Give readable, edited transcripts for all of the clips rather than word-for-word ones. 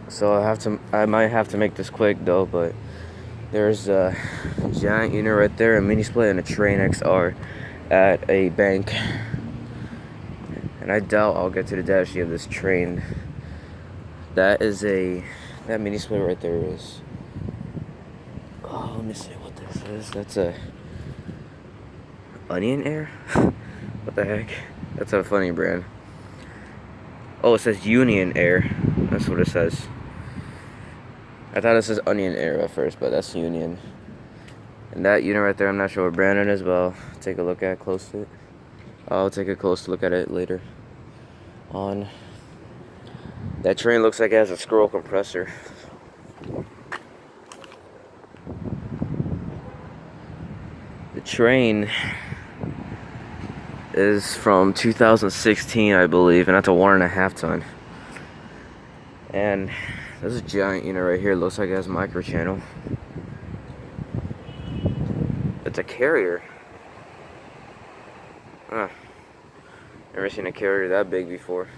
So I might have to make this quick though, but there's a giant unit right there, a mini split and a Trane XR at a bank. And I doubt I'll get to the dash of this Trane. That mini split right there is, oh, let me see what this is. That's a Union-aire? What the heck? That's a funny brand. Oh, it says Union-aire. That's what it says. I thought it says Union-aire at first, but that's Union. And that unit right there, I'm not sure what brand it is, but I'll take a look at close to it. I'll take a close look at it later on. That Trane looks like it has a scroll compressor. The Trane is from 2016, I believe, and that's a 1.5 ton. And this giant unit right here looks like it has micro channel. It's a carrier. Huh. Never seen a carrier that big before.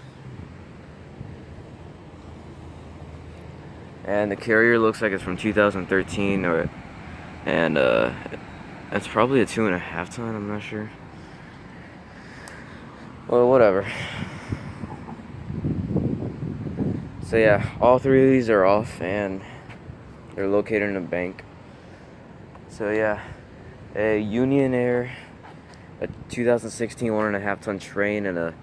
And the carrier looks like it's from 2013, and it's probably a 2.5 ton. I'm not sure. Well, whatever. So yeah, all three of these are off, and they're located in a bank. So yeah, a Union-aire, a 2016 1.5 ton Trane, and a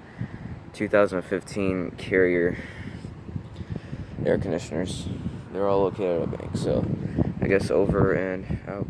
2015 Carrier air conditioners. They're all located at a bank. So I guess over and out.